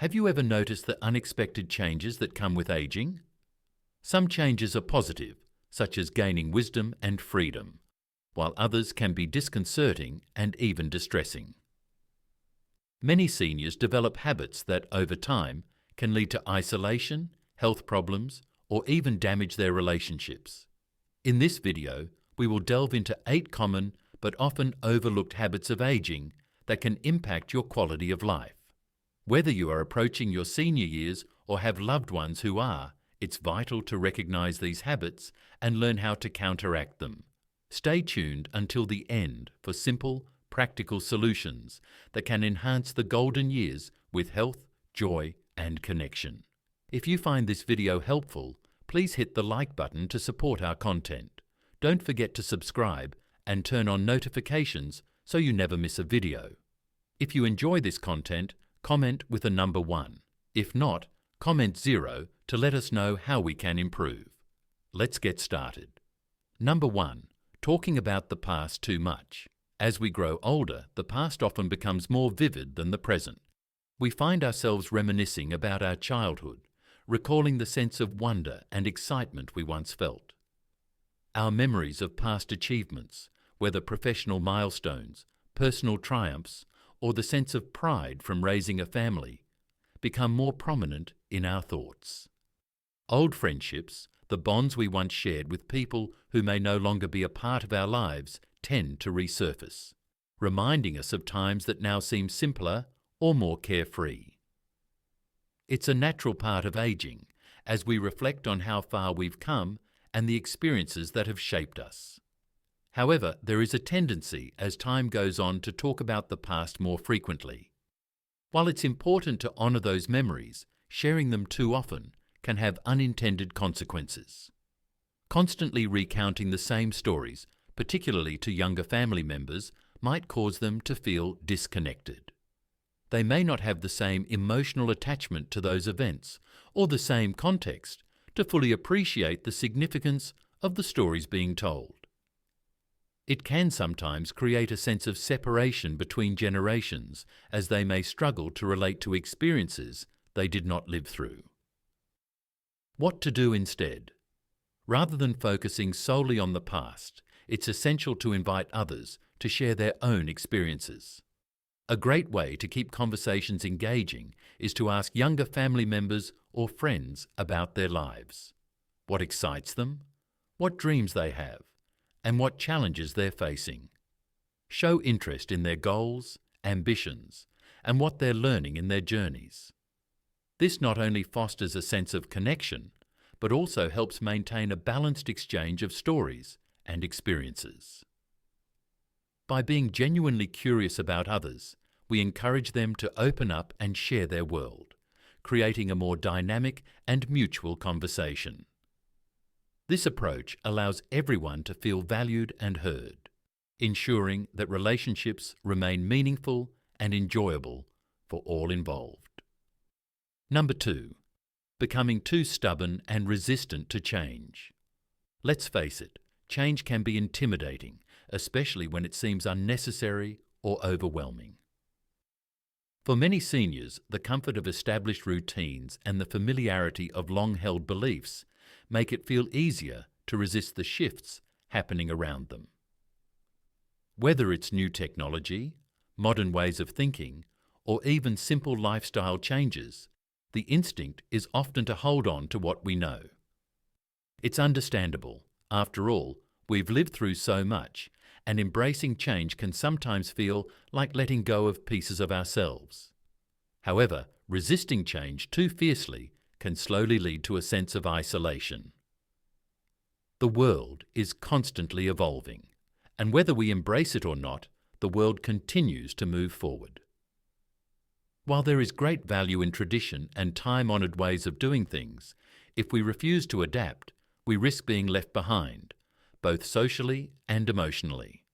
Have you ever noticed the unexpected changes that come with aging? Some changes are positive, such as gaining wisdom and freedom, while others can be disconcerting and even distressing. Many seniors develop habits that, over time, can lead to isolation, health problems, or even damage their relationships. In this video, we will delve into 8 common but often overlooked habits of aging that can impact your quality of life. Whether you are approaching your senior years or have loved ones who are, it's vital to recognize these habits and learn how to counteract them. Stay tuned until the end for simple, practical solutions that can enhance the golden years with health, joy, and connection. If you find this video helpful, please hit the like button to support our content. Don't forget to subscribe and turn on notifications so you never miss a video. If you enjoy this content, comment with a number 1. If not, comment 0 to let us know how we can improve. Let's get started. Number 1. Talking about the past too much. As we grow older, the past often becomes more vivid than the present. We find ourselves reminiscing about our childhood, recalling the sense of wonder and excitement we once felt. Our memories of past achievements, whether professional milestones, personal triumphs, or the sense of pride from raising a family, become more prominent in our thoughts. Old friendships, the bonds we once shared with people who may no longer be a part of our lives, tend to resurface, reminding us of times that now seem simpler or more carefree. It's a natural part of aging, as we reflect on how far we've come and the experiences that have shaped us. However, there is a tendency as time goes on to talk about the past more frequently. While it's important to honor those memories, sharing them too often can have unintended consequences. Constantly recounting the same stories, particularly to younger family members, might cause them to feel disconnected. They may not have the same emotional attachment to those events or the same context to fully appreciate the significance of the stories being told. It can sometimes create a sense of separation between generations, as they may struggle to relate to experiences they did not live through. What to do instead? Rather than focusing solely on the past, it's essential to invite others to share their own experiences. A great way to keep conversations engaging is to ask younger family members or friends about their lives. What excites them? What dreams they have? And what challenges they're facing. Show interest in their goals, ambitions, and what they're learning in their journeys. This not only fosters a sense of connection, but also helps maintain a balanced exchange of stories and experiences. By being genuinely curious about others, we encourage them to open up and share their world, creating a more dynamic and mutual conversation. This approach allows everyone to feel valued and heard, ensuring that relationships remain meaningful and enjoyable for all involved. Number 2. Becoming too stubborn and resistant to change. Let's face it, change can be intimidating, especially when it seems unnecessary or overwhelming. For many seniors, the comfort of established routines and the familiarity of long-held beliefs make it feel easier to resist the shifts happening around them. Whether it's new technology, modern ways of thinking, or even simple lifestyle changes, the instinct is often to hold on to what we know. It's understandable. After all, we've lived through so much, and embracing change can sometimes feel like letting go of pieces of ourselves. However, resisting change too fiercely can slowly lead to a sense of isolation. The world is constantly evolving, and whether we embrace it or not, the world continues to move forward. While there is great value in tradition and time-honored ways of doing things, if we refuse to adapt, we risk being left behind, both socially and emotionally.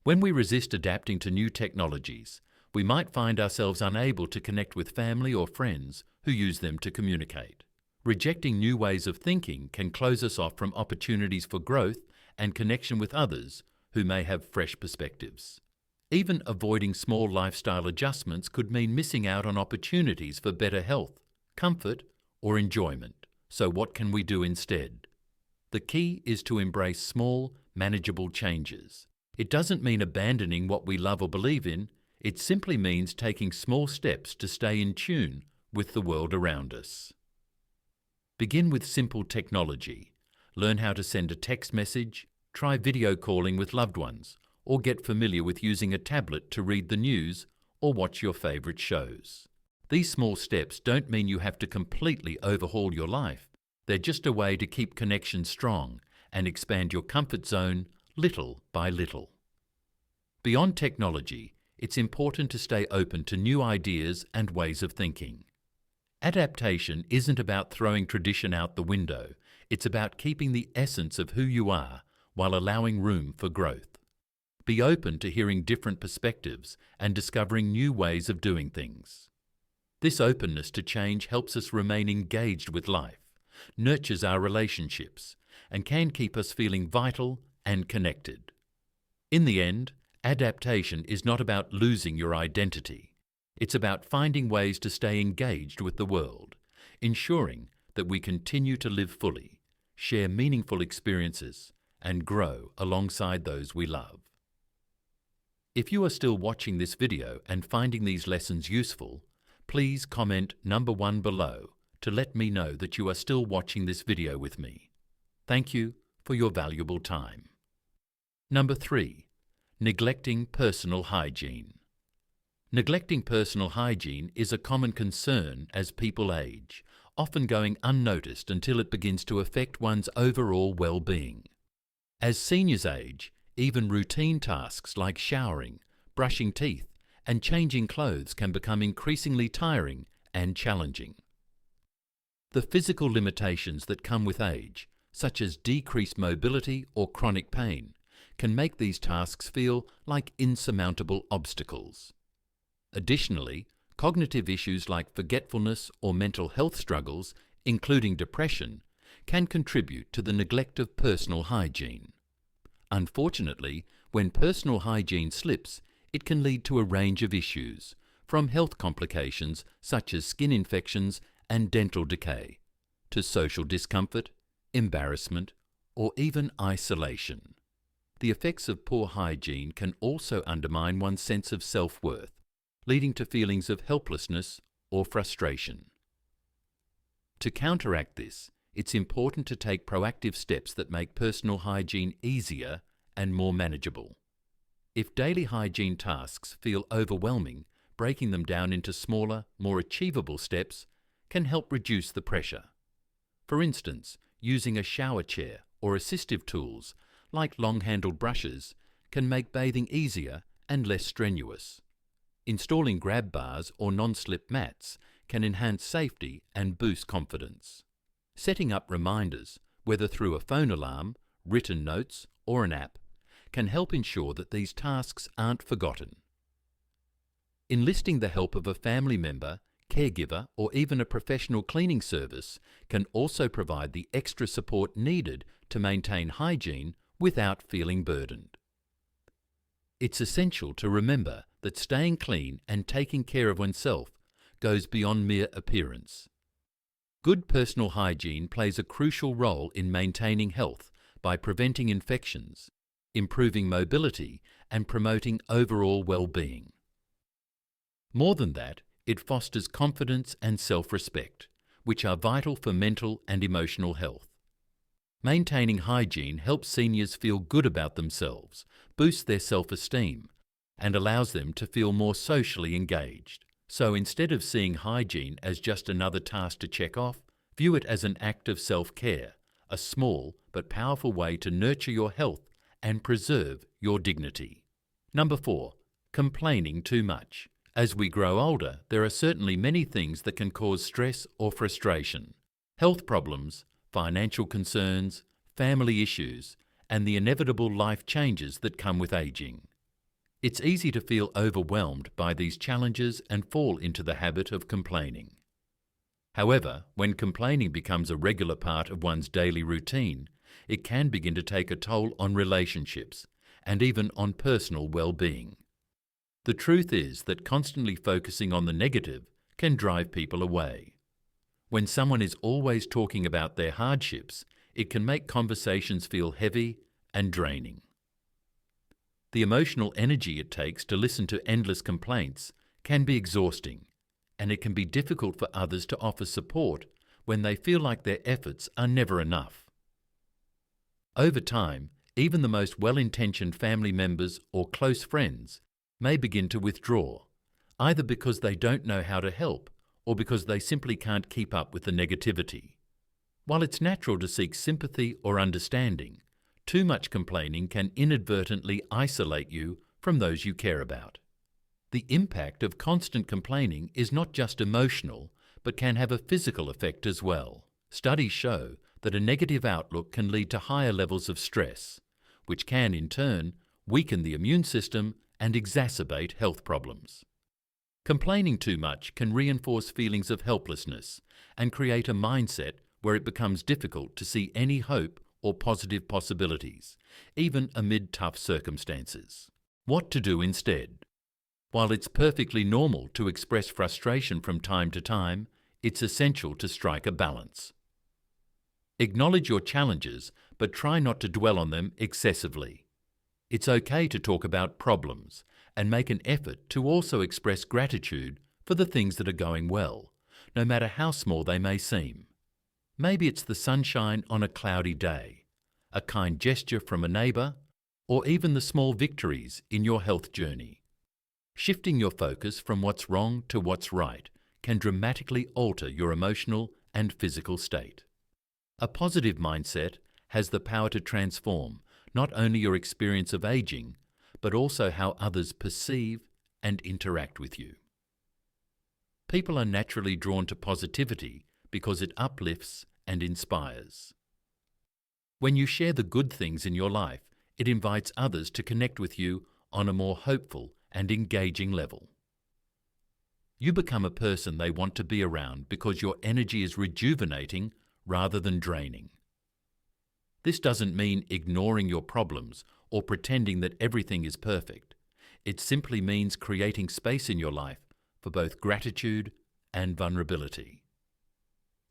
When we resist adapting to new technologies, we might find ourselves unable to connect with family or friends who use them to communicate. Rejecting new ways of thinking can close us off from opportunities for growth and connection with others who may have fresh perspectives. Even avoiding small lifestyle adjustments could mean missing out on opportunities for better health, comfort, or enjoyment. So what can we do instead? The key is to embrace small, manageable changes. It doesn't mean abandoning what we love or believe in. It simply means taking small steps to stay in tune with the world around us. Begin with simple technology. Learn how to send a text message, try video calling with loved ones, or get familiar with using a tablet to read the news or watch your favourite shows. These small steps don't mean you have to completely overhaul your life. They're just a way to keep connections strong and expand your comfort zone little by little. Beyond technology, it's important to stay open to new ideas and ways of thinking. Adaptation isn't about throwing tradition out the window. It's about keeping the essence of who you are while allowing room for growth. Be open to hearing different perspectives and discovering new ways of doing things. This openness to change helps us remain engaged with life, nurtures our relationships, and can keep us feeling vital and connected. In the end, adaptation is not about losing your identity. It's about finding ways to stay engaged with the world, ensuring that we continue to live fully, share meaningful experiences, and grow alongside those we love. If you are still watching this video and finding these lessons useful, please comment number 1 below to let me know that you are still watching this video with me. Thank you for your valuable time. Number 3. Neglecting personal hygiene. Neglecting personal hygiene is a common concern as people age, often going unnoticed until it begins to affect one's overall well-being. As seniors age, even routine tasks like showering, brushing teeth, and changing clothes can become increasingly tiring and challenging. The physical limitations that come with age, such as decreased mobility or chronic pain, can make these tasks feel like insurmountable obstacles. Additionally, cognitive issues like forgetfulness or mental health struggles, including depression, can contribute to the neglect of personal hygiene. Unfortunately, when personal hygiene slips, it can lead to a range of issues, from health complications such as skin infections and dental decay, to social discomfort, embarrassment, or even isolation. The effects of poor hygiene can also undermine one's sense of self-worth, leading to feelings of helplessness or frustration. To counteract this, it's important to take proactive steps that make personal hygiene easier and more manageable. If daily hygiene tasks feel overwhelming, breaking them down into smaller, more achievable steps can help reduce the pressure. For instance, using a shower chair or assistive tools like long-handled brushes can make bathing easier and less strenuous. Installing grab bars or non-slip mats can enhance safety and boost confidence. Setting up reminders, whether through a phone alarm, written notes, or an app, can help ensure that these tasks aren't forgotten. Enlisting the help of a family member, caregiver, or even a professional cleaning service can also provide the extra support needed to maintain hygiene without feeling burdened. It's essential to remember that staying clean and taking care of oneself goes beyond mere appearance. Good personal hygiene plays a crucial role in maintaining health by preventing infections, improving mobility, and promoting overall well-being. More than that, it fosters confidence and self-respect, which are vital for mental and emotional health. Maintaining hygiene helps seniors feel good about themselves, boosts their self-esteem, and allows them to feel more socially engaged. So instead of seeing hygiene as just another task to check off, view it as an act of self-care, a small but powerful way to nurture your health and preserve your dignity. Number 4. Complaining too much. As we grow older, there are certainly many things that can cause stress or frustration. Health problems, financial concerns, family issues, and the inevitable life changes that come with aging. It's easy to feel overwhelmed by these challenges and fall into the habit of complaining. However, when complaining becomes a regular part of one's daily routine, it can begin to take a toll on relationships and even on personal well-being. The truth is that constantly focusing on the negative can drive people away. When someone is always talking about their hardships, it can make conversations feel heavy and draining. The emotional energy it takes to listen to endless complaints can be exhausting, and it can be difficult for others to offer support when they feel like their efforts are never enough. Over time, even the most well-intentioned family members or close friends may begin to withdraw, either because they don't know how to help or because they simply can't keep up with the negativity. While it's natural to seek sympathy or understanding, too much complaining can inadvertently isolate you from those you care about. The impact of constant complaining is not just emotional, but can have a physical effect as well. Studies show that a negative outlook can lead to higher levels of stress, which can, in turn, weaken the immune system and exacerbate health problems. Complaining too much can reinforce feelings of helplessness and create a mindset where it becomes difficult to see any hope or positive possibilities, even amid tough circumstances. What to do instead? While it's perfectly normal to express frustration from time to time, it's essential to strike a balance. Acknowledge your challenges, but try not to dwell on them excessively. It's okay to talk about problems and make an effort to also express gratitude for the things that are going well, no matter how small they may seem. Maybe it's the sunshine on a cloudy day, a kind gesture from a neighbour, or even the small victories in your health journey. Shifting your focus from what's wrong to what's right can dramatically alter your emotional and physical state. A positive mindset has the power to transform not only your experience of aging, but also how others perceive and interact with you. People are naturally drawn to positivity because it uplifts and inspires. When you share the good things in your life, it invites others to connect with you on a more hopeful and engaging level. You become a person they want to be around because your energy is rejuvenating rather than draining. This doesn't mean ignoring your problems or pretending that everything is perfect. It simply means creating space in your life for both gratitude and vulnerability.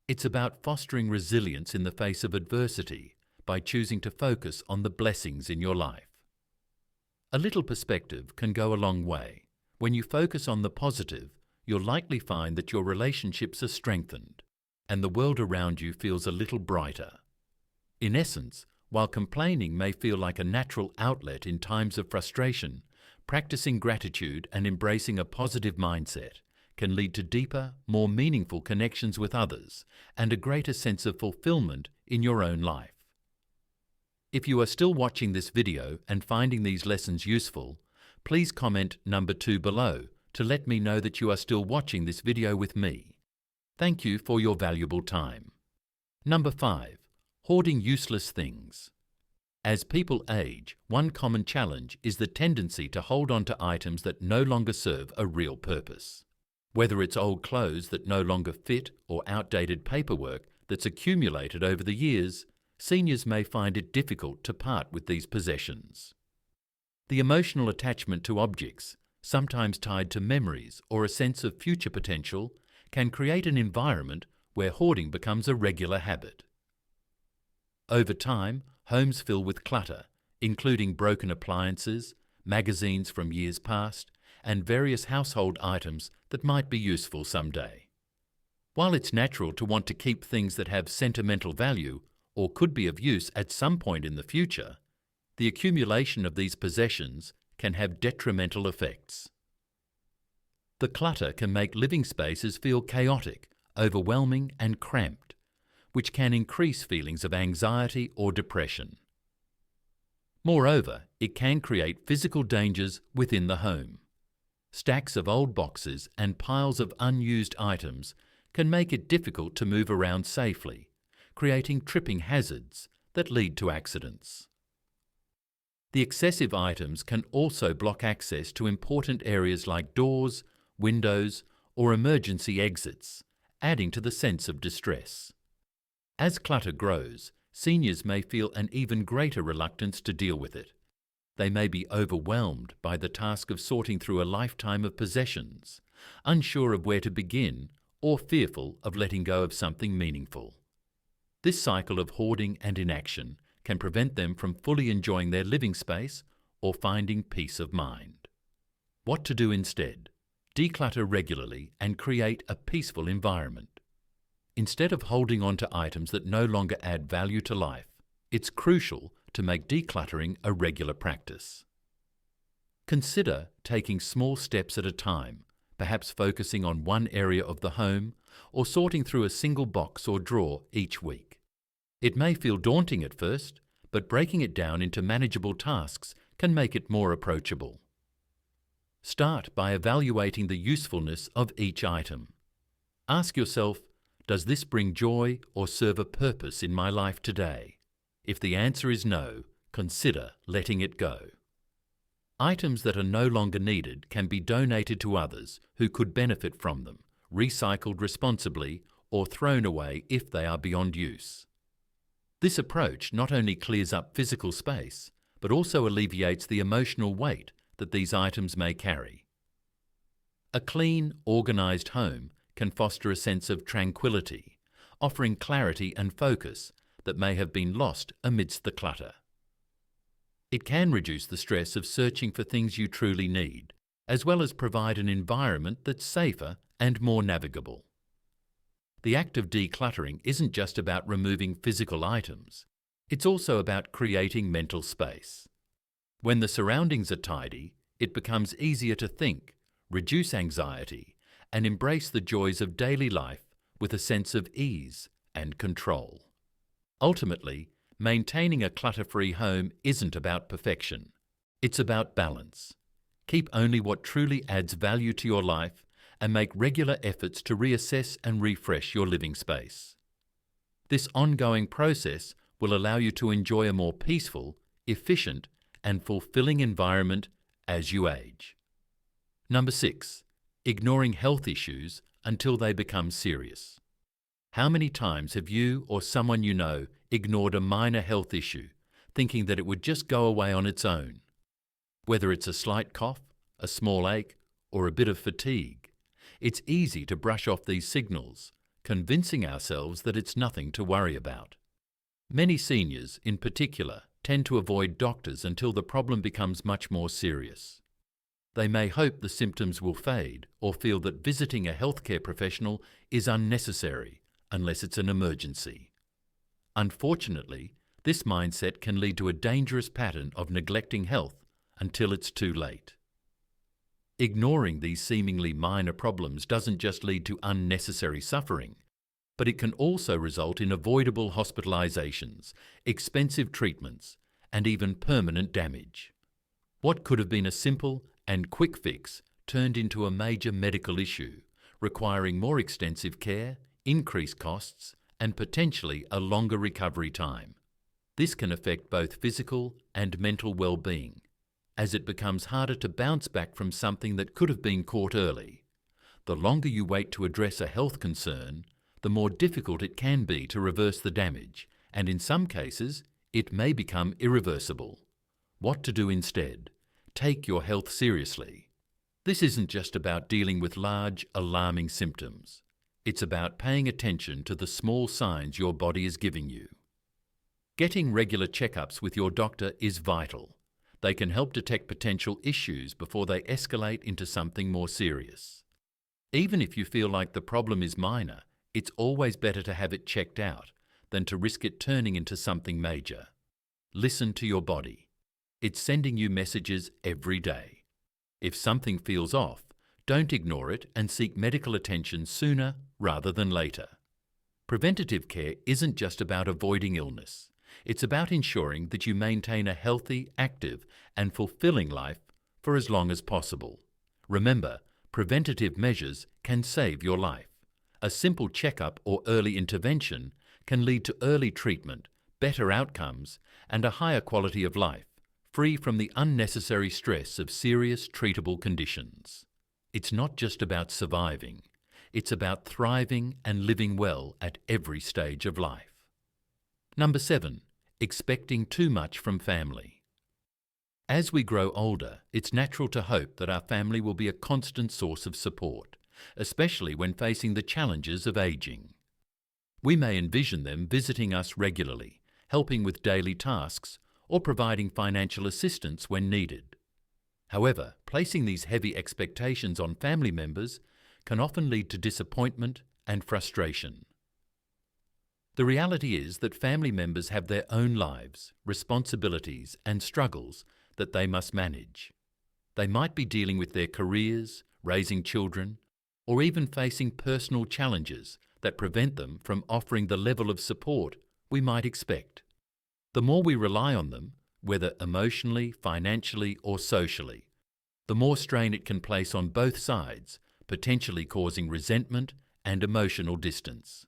It's about fostering resilience in the face of adversity by choosing to focus on the blessings in your life. A little perspective can go a long way. When you focus on the positive, you'll likely find that your relationships are strengthened and the world around you feels a little brighter. In essence, while complaining may feel like a natural outlet in times of frustration, practicing gratitude and embracing a positive mindset can lead to deeper, more meaningful connections with others and a greater sense of fulfillment in your own life. If you are still watching this video and finding these lessons useful, please comment number 2 below to let me know that you are still watching this video with me. Thank you for your valuable time. Number 5. Hoarding useless things. As people age, one common challenge is the tendency to hold on to items that no longer serve a real purpose. Whether it's old clothes that no longer fit or outdated paperwork that's accumulated over the years, seniors may find it difficult to part with these possessions. The emotional attachment to objects, sometimes tied to memories or a sense of future potential, can create an environment where hoarding becomes a regular habit. Over time, homes fill with clutter, including broken appliances, magazines from years past, and various household items that might be useful someday. While it's natural to want to keep things that have sentimental value or could be of use at some point in the future, the accumulation of these possessions can have detrimental effects. The clutter can make living spaces feel chaotic, overwhelming, and cramped, which can increase feelings of anxiety or depression. Moreover, it can create physical dangers within the home. Stacks of old boxes and piles of unused items can make it difficult to move around safely, creating tripping hazards that lead to accidents. The excessive items can also block access to important areas like doors, windows, or emergency exits, adding to the sense of distress. As clutter grows, seniors may feel an even greater reluctance to deal with it, They may be overwhelmed by the task of sorting through a lifetime of possessions, unsure of where to begin, or fearful of letting go of something meaningful. This cycle of hoarding and inaction can prevent them from fully enjoying their living space or finding peace of mind. What to do instead? Declutter regularly and create a peaceful environment. Instead of holding on to items that no longer add value to life, it's crucial to make decluttering a regular practice. Consider taking small steps at a time, perhaps focusing on one area of the home or sorting through a single box or drawer each week. It may feel daunting at first, but breaking it down into manageable tasks can make it more approachable. Start by evaluating the usefulness of each item. Ask yourself, does this bring joy or serve a purpose in my life today? If the answer is no, consider letting it go. Items that are no longer needed can be donated to others who could benefit from them, recycled responsibly, or thrown away if they are beyond use. This approach not only clears up physical space, but also alleviates the emotional weight that these items may carry. A clean, organised home can foster a sense of tranquility, offering clarity and focus that may have been lost amidst the clutter. It can reduce the stress of searching for things you truly need, as well as provide an environment that's safer and more navigable. The act of decluttering isn't just about removing physical items, it's also about creating mental space. When the surroundings are tidy, it becomes easier to think, reduce anxiety, and embrace the joys of daily life with a sense of ease and control. Ultimately, maintaining a clutter-free home isn't about perfection. It's about balance. Keep only what truly adds value to your life and make regular efforts to reassess and refresh your living space. This ongoing process will allow you to enjoy a more peaceful, efficient, and fulfilling environment as you age. Number 6. Ignoring health issues until they become serious. How many times have you or someone you know ignored a minor health issue, thinking that it would just go away on its own? Whether it's a slight cough, a small ache, or a bit of fatigue, it's easy to brush off these signals, convincing ourselves that it's nothing to worry about. Many seniors, in particular, tend to avoid doctors until the problem becomes much more serious. They may hope the symptoms will fade or feel that visiting a healthcare professional is unnecessary unless it's an emergency. Unfortunately, this mindset can lead to a dangerous pattern of neglecting health until it's too late. Ignoring these seemingly minor problems doesn't just lead to unnecessary suffering, but it can also result in avoidable hospitalizations, expensive treatments, and even permanent damage. What could have been a simple and quick fix turned into a major medical issue, requiring more extensive care, increased costs, and potentially a longer recovery time. This can affect both physical and mental well-being, as it becomes harder to bounce back from something that could have been caught early. The longer you wait to address a health concern, the more difficult it can be to reverse the damage, and in some cases, it may become irreversible. What to do instead? Take your health seriously. This isn't just about dealing with large, alarming symptoms. It's about paying attention to the small signs your body is giving you. Getting regular checkups with your doctor is vital. They can help detect potential issues before they escalate into something more serious. Even if you feel like the problem is minor, it's always better to have it checked out than to risk it turning into something major. Listen to your body. It's sending you messages every day. If something feels off, don't ignore it and seek medical attention sooner rather than later. Preventative care isn't just about avoiding illness. It's about ensuring that you maintain a healthy, active, and fulfilling life for as long as possible. Remember, preventative measures can save your life. A simple checkup or early intervention can lead to early treatment, better outcomes, and a higher quality of life, free from the unnecessary stress of serious treatable conditions. It's not just about surviving. It's about thriving and living well at every stage of life. Number 7. Expecting too much from family. As we grow older, it's natural to hope that our family will be a constant source of support, especially when facing the challenges of aging. We may envision them visiting us regularly, helping with daily tasks, or providing financial assistance when needed. However, placing these heavy expectations on family members can often lead to disappointment and frustration. The reality is that family members have their own lives, responsibilities, and struggles that they must manage. They might be dealing with their careers, raising children, or even facing personal challenges that prevent them from offering the level of support we might expect. The more we rely on them, whether emotionally, financially, or socially, the more strain it can place on both sides, potentially causing resentment and emotional distance.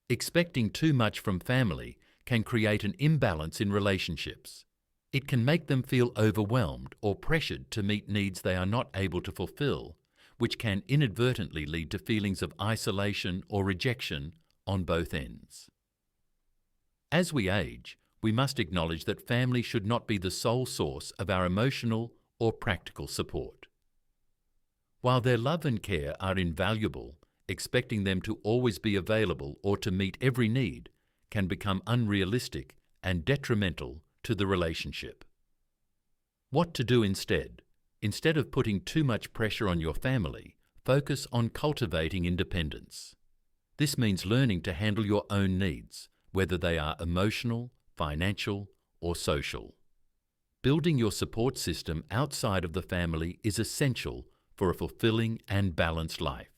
Expecting too much from family can create an imbalance in relationships. It can make them feel overwhelmed or pressured to meet needs they are not able to fulfill, which can inadvertently lead to feelings of isolation or rejection on both ends. As we age, we must acknowledge that family should not be the sole source of our emotional or practical support. While their love and care are invaluable, expecting them to always be available or to meet every need can become unrealistic and detrimental to the relationship. What to do instead? Instead of putting too much pressure on your family, focus on cultivating independence. This means learning to handle your own needs, whether they are emotional, financial, or social. Building your support system outside of the family is essential for a fulfilling and balanced life.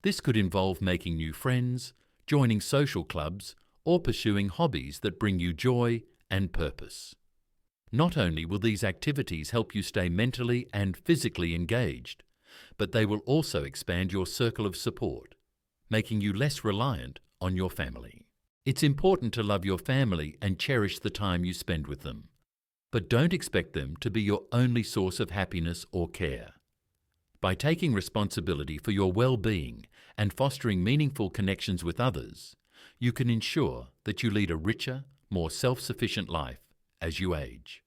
This could involve making new friends, joining social clubs, or pursuing hobbies that bring you joy and purpose. Not only will these activities help you stay mentally and physically engaged, but they will also expand your circle of support, making you less reliant on your family. It's important to love your family and cherish the time you spend with them, but don't expect them to be your only source of happiness or care. By taking responsibility for your well-being and fostering meaningful connections with others, you can ensure that you lead a richer, more self-sufficient life as you age.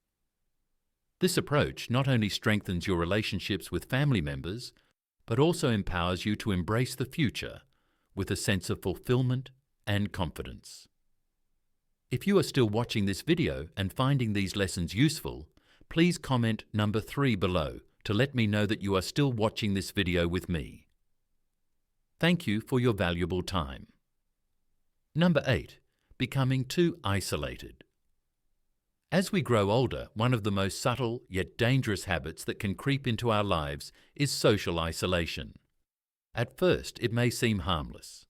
This approach not only strengthens your relationships with family members, but also empowers you to embrace the future with a sense of fulfillment and confidence. If you are still watching this video and finding these lessons useful, please comment number 3 below to let me know that you are still watching this video with me. Thank you for your valuable time. Number 8. Becoming too isolated. As we grow older, one of the most subtle yet dangerous habits that can creep into our lives is social isolation. At first, it may seem harmless.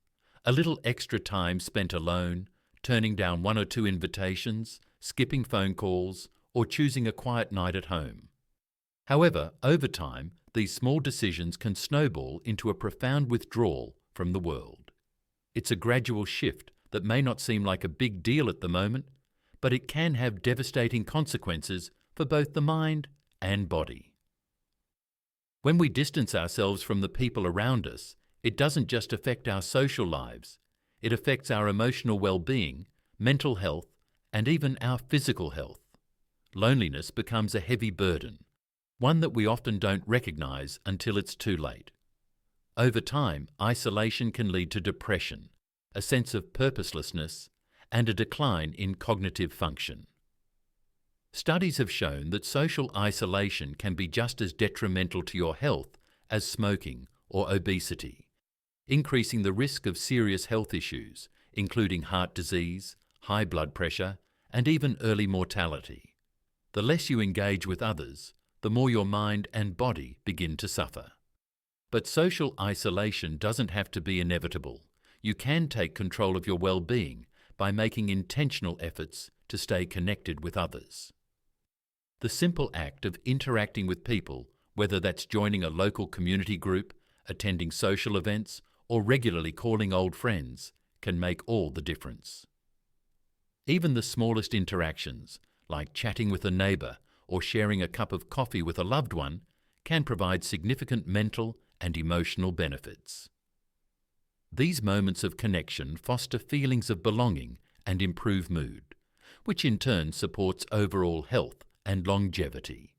A little extra time spent alone, turning down 1 or 2 invitations, skipping phone calls, or choosing a quiet night at home. However, over time, these small decisions can snowball into a profound withdrawal from the world. It's a gradual shift that may not seem like a big deal at the moment, but it can have devastating consequences for both the mind and body. When we distance ourselves from the people around us, it doesn't just affect our social lives, it affects our emotional well-being, mental health, and even our physical health. Loneliness becomes a heavy burden, one that we often don't recognize until it's too late. Over time, isolation can lead to depression, a sense of purposelessness, and a decline in cognitive function. Studies have shown that social isolation can be just as detrimental to your health as smoking or obesity, increasing the risk of serious health issues, including heart disease, high blood pressure, and even early mortality. The less you engage with others, the more your mind and body begin to suffer. But social isolation doesn't have to be inevitable. You can take control of your well-being by making intentional efforts to stay connected with others. The simple act of interacting with people, whether that's joining a local community group, attending social events, or regularly calling old friends, can make all the difference. Even the smallest interactions, like chatting with a neighbour or sharing a cup of coffee with a loved one, can provide significant mental and emotional benefits. These moments of connection foster feelings of belonging and improve mood, which in turn supports overall health and longevity.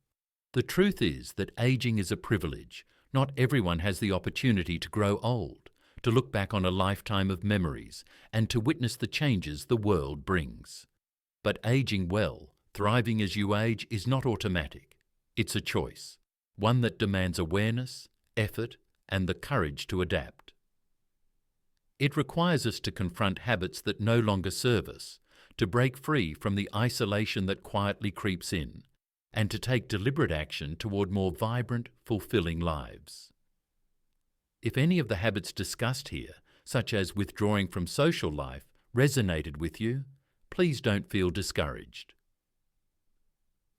The truth is that aging is a privilege. Not everyone has the opportunity to grow old, to look back on a lifetime of memories, and to witness the changes the world brings. But aging well, thriving as you age, is not automatic. It's a choice, one that demands awareness, effort, and the courage to adapt. It requires us to confront habits that no longer serve us, to break free from the isolation that quietly creeps in, and to take deliberate action toward more vibrant, fulfilling lives. If any of the habits discussed here, such as withdrawing from social life, resonated with you, please don't feel discouraged.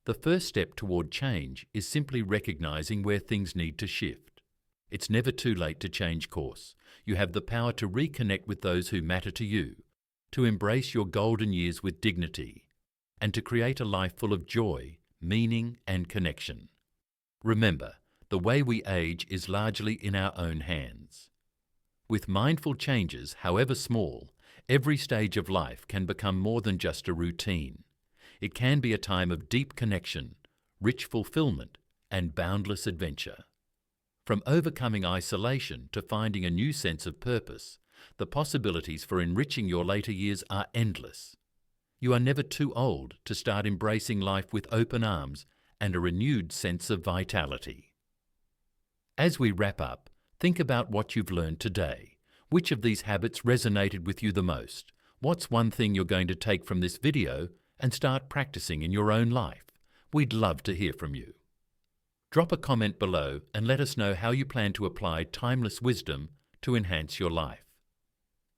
The first step toward change is simply recognizing where things need to shift. It's never too late to change course. You have the power to reconnect with those who matter to you, to embrace your golden years with dignity, and to create a life full of joy, meaning, and connection. Remember, the way we age is largely in our own hands. With mindful changes, however small, every stage of life can become more than just a routine. It can be a time of deep connection, rich fulfillment, and boundless adventure. From overcoming isolation to finding a new sense of purpose, the possibilities for enriching your later years are endless. You are never too old to start embracing life with open arms and a renewed sense of vitality. As we wrap up, think about what you've learned today. Which of these habits resonated with you the most? What's one thing you're going to take from this video and start practicing in your own life? We'd love to hear from you. Drop a comment below and let us know how you plan to apply timeless wisdom to enhance your life.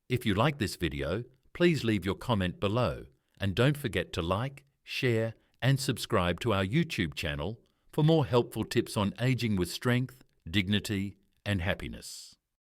If you like this video, please leave your comment below and don't forget to like, share, and subscribe to our YouTube channel for more helpful tips on aging with strength, dignity, and happiness.